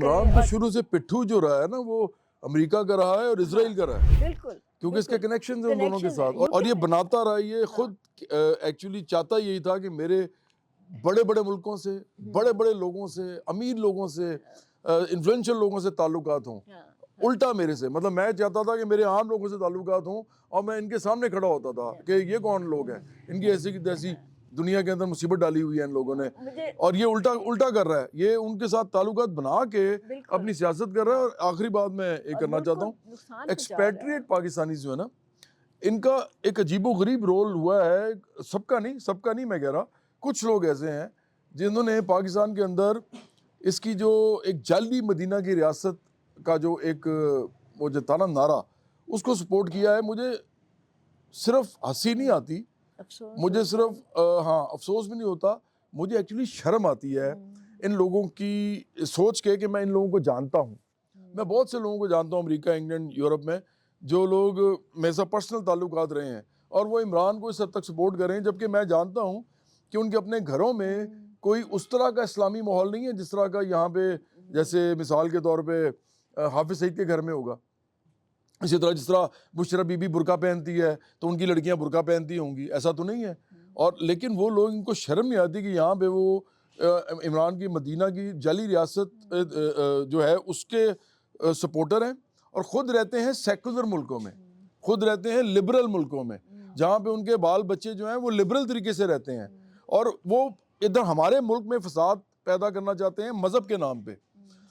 इमरान तो शुरू से पिट्ठू जो रहा है ना, वो अमेरिका का रहा है और इसराइल का रहा है, बिल्कुल क्योंकि इसके कनेक्शन है उन दोनों के साथ। और ये बनाता रहा, ये खुद एक्चुअली चाहता यही था कि मेरे बड़े बड़े मुल्कों से, बड़े बड़े लोगों से, अमीर लोगों से, इन्फ्लुएंशियल लोगों से ताल्लुकात हों। उल्टा मेरे से, मतलब मैं चाहता था कि मेरे आम लोगों से ताल्लुकात हों और मैं इनके सामने खड़ा होता था कि ये कौन लोग हैं, इनकी ऐसी तैसी दुनिया के अंदर मुसीबत डाली हुई है इन लोगों ने, और ये उल्टा उल्टा कर रहा है। ये उनके साथ ताल्लुकात बना के अपनी सियासत कर रहा है। और आखिरी बात मैं ये करना चाहता हूँ, एक्सपैट्रिएट पाकिस्तानी जो है ना, इनका एक अजीबोगरीब रोल हुआ है। सबका नहीं मैं कह रहा, कुछ लोग ऐसे हैं जिन्होंने पाकिस्तान के अंदर इसकी जो एक जाली मदीना की रियासत का जो एक वो जो था ना नारा, उसको सपोर्ट किया है। मुझे सिर्फ हंसी नहीं आती, मुझे सिर्फ हाँ अफसोस भी नहीं होता, मुझे एक्चुअली शर्म आती है इन लोगों की सोच के कि मैं इन लोगों को जानता हूँ। मैं बहुत से लोगों को जानता हूँ अमेरिका, इंग्लैंड, यूरोप में, जो लोग मेरे साथ पर्सनल ताल्लुकात रहे हैं और वो इमरान को इस हद तक सपोर्ट कर रहे हैं, जबकि मैं जानता हूँ कि उनके अपने घरों में कोई उस तरह का इस्लामी माहौल नहीं है जिस तरह का यहाँ पे, जैसे मिसाल के तौर पे हाफिज सईद के घर में होगा। इसी तरह जिस तरह बुशरा बीबी बुर्का पहनती है तो उनकी लड़कियां बुर्का पहनती होंगी, ऐसा तो नहीं है। और लेकिन वो लोग, इनको शर्म नहीं आती कि यहाँ पे वो इमरान की मदीना की जाली रियासत जो है उसके सपोर्टर हैं और ख़ुद रहते हैं सेकुलर मुल्कों में, खुद रहते हैं लिबरल मुल्कों में, जहाँ पे उनके बाल बच्चे जो हैं वो लिबरल तरीके से रहते हैं। और वो इधर हमारे मुल्क में फसाद पैदा करना चाहते हैं मज़हब के नाम पे,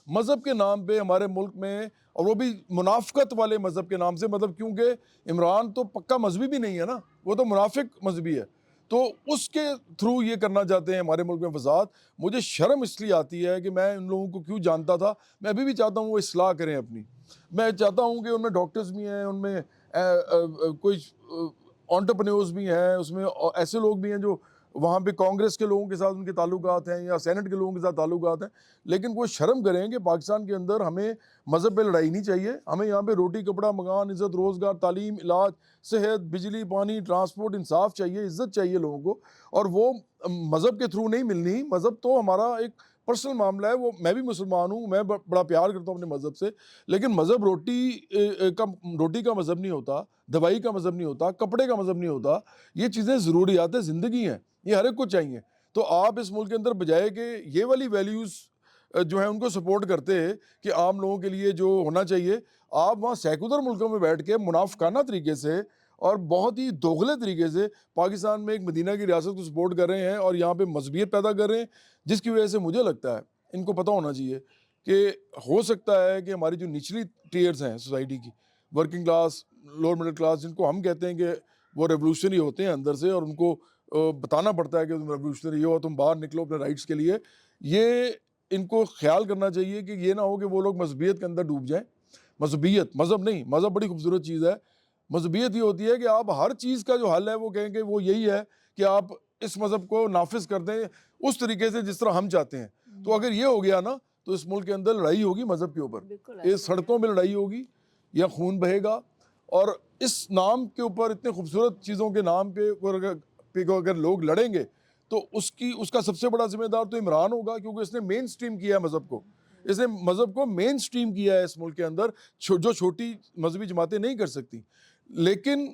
मज़हब के नाम पे हमारे मुल्क में, और वो भी मुनाफिकत वाले मज़हब के नाम से। मतलब क्योंकि इमरान तो पक्का मजहबी भी नहीं है ना, वो तो मुनाफिक मजहबी है, तो उसके थ्रू ये करना चाहते हैं हमारे मुल्क में फसाद। मुझे शर्म इसलिए आती है कि मैं उन लोगों को क्यों जानता था। मैं अभी भी चाहता हूँ वो इस्लाह करें अपनी। मैं चाहता हूँ कि उनमें डॉक्टर्स भी हैं, उनमें कोई एंटरप्रेन्योर्स भी हैं, उसमें ऐसे लोग भी हैं जो वहाँ पे कांग्रेस के लोगों के साथ उनके ताल्लुकात हैं या सेनेट के लोगों के साथ ताल्लुकात हैं। लेकिन कोई शर्म करें कि पाकिस्तान के अंदर हमें मज़हब पे लड़ाई नहीं चाहिए। हमें यहाँ पे रोटी, कपड़ा, मकान, इज़्ज़त, रोज़गार, तालीम, इलाज, सेहत, बिजली, पानी, ट्रांसपोर्ट, इंसाफ चाहिए, इज़्ज़त चाहिए लोगों को। और वो मज़हब के थ्रू नहीं मिलनी। मज़हब तो हमारा एक पर्सनल मामला है। वो मैं भी मुसलमान हूँ, मैं बड़ा प्यार करता हूँ अपने मज़हब से, लेकिन मज़हब रोटी का मज़हब नहीं होता, दवाई का मज़हब नहीं होता, कपड़े का मज़हब नहीं होता। ये चीज़ें ज़रूरियात ज़िंदगी हैं, ये हर एक को चाहिए। तो आप इस मुल्क के अंदर बजाय कि ये वाली वैल्यूज़ जो है उनको सपोर्ट करते हैं कि आम लोगों के लिए जो होना चाहिए, आप वहाँ सेकुलर मुल्कों में बैठ के मुनाफिकाना तरीके से और बहुत ही दोगले तरीके से पाकिस्तान में एक मदीना की रियासत को सपोर्ट कर रहे हैं और यहाँ पे मजहबियत पैदा कर रहे हैं, जिसकी वजह से मुझे लगता है इनको पता होना चाहिए कि हो सकता है कि हमारी जो निचली टियर्स हैं सोसाइटी की, working class, lower middle class, जिनको हम कहते हैं कि वो रेवोल्यूशनरी होते हैं अंदर से और उनको बताना पड़ता है कि तुम रेवोल्यूशनरी हो, तुम बाहर निकलो अपने राइट्स के लिए। ये इनको ख्याल करना चाहिए कि ये ना हो कि वो लोग मजहबियत के अंदर डूब जाएं। मजहबियत, मज़हब नहीं, मज़हब बड़ी खूबसूरत चीज़ है। मजहबियत ये होती है कि आप हर चीज़ का जो हल है वो कहें कि वो यही है कि आप इस मज़हब को नाफिज कर दें उस तरीके से जिस तरह हम चाहते हैं। तो अगर ये हो गया ना, तो इस मुल्क के अंदर लड़ाई होगी मज़हब के ऊपर, ये सड़कों में लड़ाई होगी या खून बहेगा। और इस नाम के ऊपर, इतने खूबसूरत चीज़ों के नाम पे अगर लोग लड़ेंगे तो उसका सबसे बड़ा जिम्मेदार तो इमरान होगा, क्योंकि इसने मेन स्ट्रीम किया है मज़हब को। इसने मज़हब को मेन स्ट्रीम किया है इस मुल्क के अंदर, जो छोटी मजहबी जमातें नहीं कर सकती। लेकिन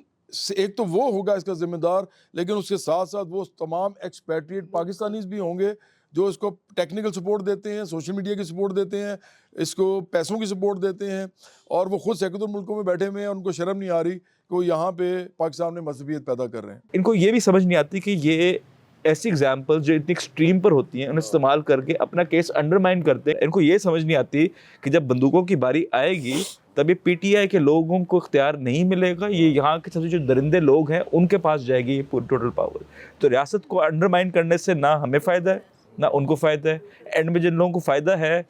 एक तो वो होगा इसका जिम्मेदार, लेकिन उसके साथ साथ वो तमाम एक्सपैट्रिएट पाकिस्तानीज भी होंगे जो इसको टेक्निकल सपोर्ट देते हैं, सोशल मीडिया की सपोर्ट देते हैं, इसको पैसों की सपोर्ट देते हैं, और वो खुद सेकुलर मुल्कों में बैठे हुए हैं। उनको शर्म नहीं आ रही कि वो यहाँ पे पाकिस्तान में मजहबियत पैदा कर रहे हैं। इनको ये भी समझ नहीं आती कि ये ऐसी एग्जाम्पल जो इतनी एक्सट्रीम पर होती हैं उन्हें इस्तेमाल करके अपना केस अंडरमाइन करते हैं। इनको ये समझ नहीं आती कि जब बंदूकों की बारी आएगी तब ये पीटीआई के लोगों को इख्तियार नहीं मिलेगा, ये यहाँ के सबसे जो दरिंदे लोग हैं उनके पास जाएगी ये पूरी टोटल पावर। तो रियासत को अंडरमाइन करने से ना हमें फ़ायदा है ना उनको फ़ायदा है। एंड में जिन लोगों को फ़ायदा है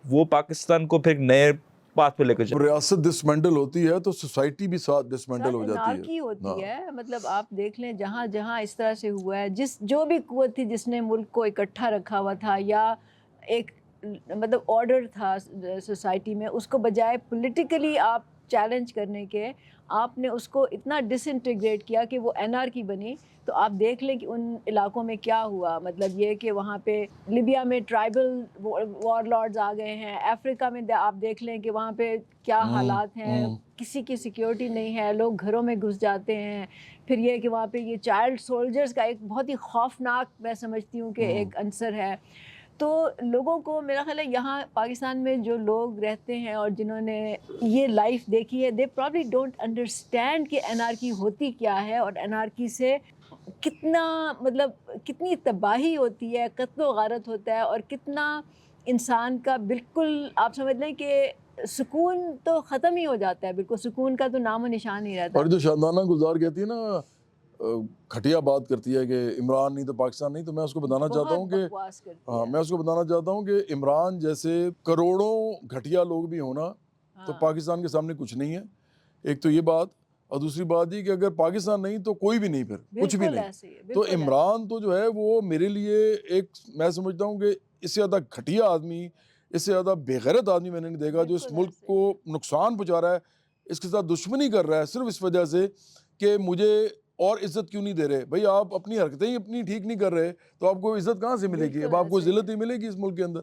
वो पाकिस्तान को फिर नए पाथ पे लेकर जाए। रियासत डिसमेंटल होती है तो सोसाइटी भी साथ डिसमेंटल हो जाती है। होती है। मतलब आप देख लें, जहाँ जहाँ इस तरह से हुआ है, जो भी कुव्वत थी जिसने मुल्क को इकट्ठा रखा हुआ था या एक मतलब ऑर्डर था सोसाइटी में, उसको बजाय पॉलिटिकली आप चैलेंज करने के आपने उसको इतना डिसइंटीग्रेट किया कि वो एनार्की बनी। तो आप देख लें कि उन इलाकों में क्या हुआ, मतलब ये कि वहाँ पे लिबिया में ट्राइबल वॉरलॉर्ड्स आ गए हैं, अफ्रीका में आप देख लें कि वहाँ पे क्या हालात हैं, किसी की सिक्योरिटी नहीं है, लोग घरों में घुस जाते हैं। फिर ये कि वहाँ पे ये चाइल्ड सोल्जर्स का एक बहुत ही खौफनाक, मैं समझती हूँ कि एक अंसर है। तो लोगों को मेरा ख्याल है यहाँ पाकिस्तान में जो लोग रहते हैं और जिन्होंने ये लाइफ देखी है, दे प्रॉब्ली डोंट अंडरस्टैंड कि एनार्की होती क्या है और एनार्की से कितना, मतलब कितनी तबाही होती है, कत्लो गारत होता है, और कितना इंसान का बिल्कुल आप समझ लें कि सुकून तो ख़त्म ही हो जाता है, बिल्कुल सुकून का तो नामो निशान नहीं रहता। और जो शादाना गुलजार कहती है ना, घटिया बात करती है कि इमरान नहीं तो पाकिस्तान नहीं, तो मैं उसको बताना चाहता हूँ कि बकवास करती हाँ, है। मैं उसको बताना चाहता हूँ कि इमरान जैसे करोड़ों घटिया लोग भी होना तो हाँ। पाकिस्तान के सामने कुछ नहीं है। एक तो ये बात, और दूसरी बात ये कि अगर पाकिस्तान नहीं तो कोई भी नहीं, फिर कुछ भी बिल्कुल नहीं। ऐसे ही है, तो बिल्कुल ऐसे। इमरान तो जो है वो मेरे लिए एक, मैं समझता हूँ कि इससे ज़्यादा घटिया आदमी, इससे ज़्यादा बेगैरत आदमी मैंने नहीं देखा, जो इस बिल्कुल मुल्क ऐसे। को नुकसान पहुँचा रहा है, इसके साथ दुश्मनी कर रहा है सिर्फ इस वजह से कि मुझे और इज्जत क्यों नहीं दे रहे। भाई आप अपनी हरकतें ही अपनी ठीक नहीं कर रहे तो आपको इज्जत कहाँ से मिलेगी? अब बिल्कुल आपको ऐसे ही है। जिल्लत ही मिलेगी इस मुल्क के अंदर।